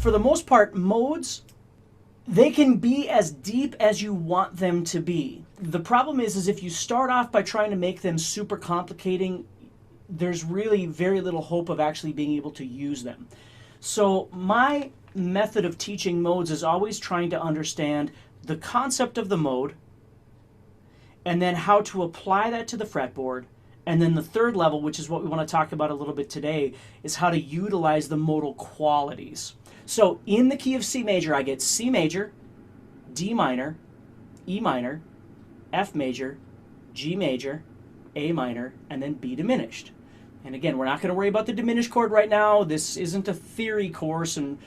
for the most part, modes, they can be as deep as you want them to be. The problem is if you start off by trying to make them super complicating, there's really very little hope of actually being able to use them. So my method of teaching modes is always trying to understand the concept of the mode, and then how to apply that to the fretboard. And then the third level, which is what we want to talk about a little bit today, is how to utilize the modal qualities. So in the key of C major, I get C major, D minor, E minor, F major, G major, A minor, and then B diminished. And again, we're not going to worry about the diminished chord right now. This isn't a theory course, and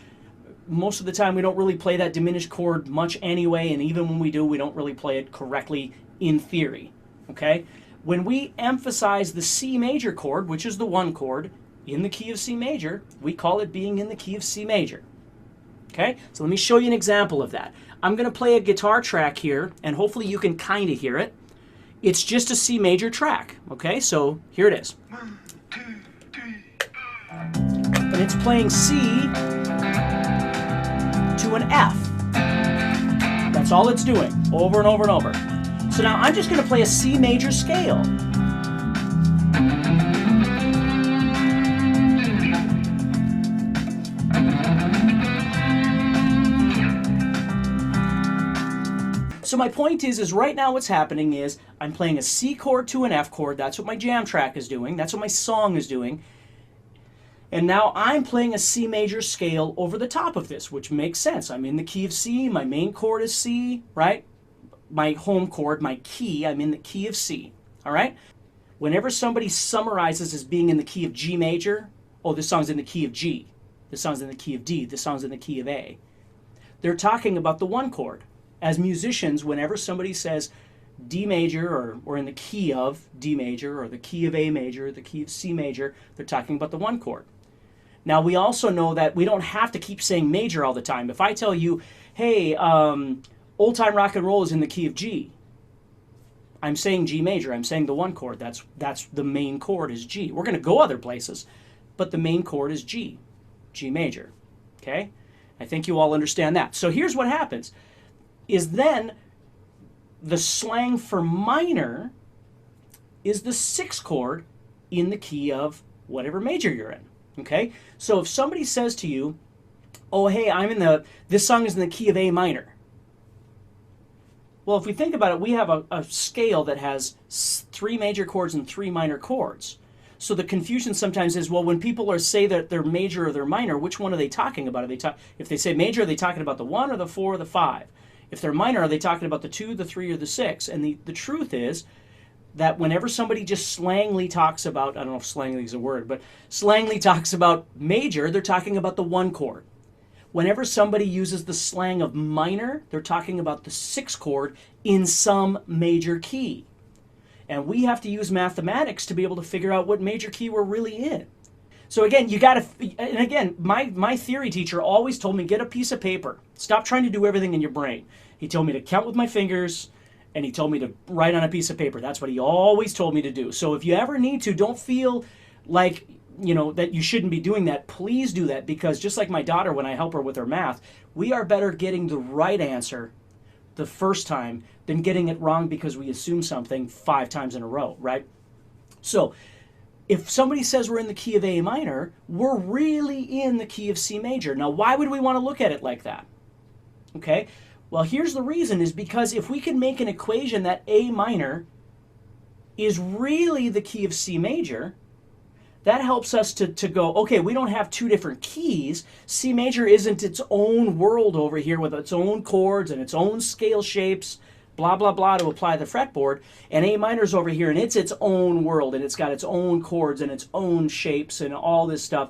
most of the time we don't really play that diminished chord much anyway, and even when we do, we don't really play it correctly in theory, okay? When we emphasize the C major chord, which is the 1 chord, in the key of C major, we call it being in the key of C major. Okay, so let me show you an example of that. I'm going to play a guitar track here, and hopefully you can kind of hear it. It's just a C major track, okay? So here it is. 1, 2, 3. And it's playing C to an F. That's all it's doing, over and over and over. So now I'm just going to play a C major scale. So my point is right now what's happening is I'm playing a C chord to an F chord. That's what my jam track is doing. That's what my song is doing. And now I'm playing a C major scale over the top of this, which makes sense. I'm in the key of C. My main chord is C, right? My home chord, my key, I'm in the key of C, all right? Whenever somebody summarizes as being in the key of G major, oh, this song's in the key of G. This song's in the key of D. This song's in the key of A. They're talking about the 1 chord. As musicians, whenever somebody says D major or in the key of D major or the key of A major or the key of C major, they're talking about the 1 chord. Now, we also know that we don't have to keep saying major all the time. If I tell you, hey, old time rock and roll is in the key of G, I'm saying G major. I'm saying the 1 chord. That's the main chord is G. We're going to go other places, but the main chord is G, G major. Okay? I think you all understand that. So here's what happens. Is then the slang for minor is the 6th chord in the key of whatever major you're in, okay? So if somebody says to you, oh, hey, this song is in the key of A minor. Well, if we think about it, we have a scale that has 3 major chords and 3 minor chords. So the confusion sometimes is, well, when people say that they're major or they're minor, which one are they talking about? If they say major, are they talking about the 1 or the 4 or the 5? If they're minor, are they talking about the 2, the 3, or the 6? And the truth is that whenever somebody just slangly talks about, I don't know if slangly is a word, but slangly talks about major, they're talking about the 1 chord. Whenever somebody uses the slang of minor, they're talking about the 6th chord in some major key. And we have to use mathematics to be able to figure out what major key we're really in. So again, and again, my theory teacher always told me, get a piece of paper. Stop trying to do everything in your brain. He told me to count with my fingers, and he told me to write on a piece of paper. That's what he always told me to do. So if you ever need to, don't feel like, that you shouldn't be doing that. Please do that, because just like my daughter, when I help her with her math, we are better getting the right answer the first time than getting it wrong because we assume something 5 times in a row, right? So if somebody says we're in the key of A minor, we're really in the key of C major. Now, why would we want to look at it like that? Okay, well, here's the reason, is because if we can make an equation that A minor is really the key of C major, that helps us to go, okay, we don't have 2 different keys. C major isn't its own world over here with its own chords and its own scale shapes, blah, blah, blah, to apply the fretboard, and A minor's over here, and it's its own world, and it's got its own chords and its own shapes and all this stuff.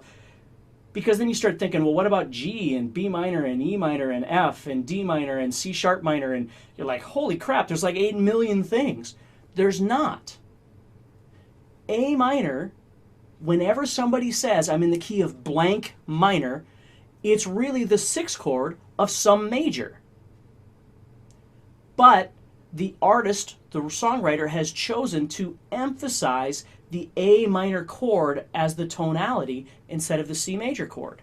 Because then you start thinking, well, what about G and B minor and E minor and F and D minor and C sharp minor? And you're like, holy crap, there's like 8 million things. There's not. A minor, whenever somebody says I'm in the key of blank minor, it's really the 6th chord of some major. But the artist, the songwriter, has chosen to emphasize the A minor chord as the tonality instead of the C major chord.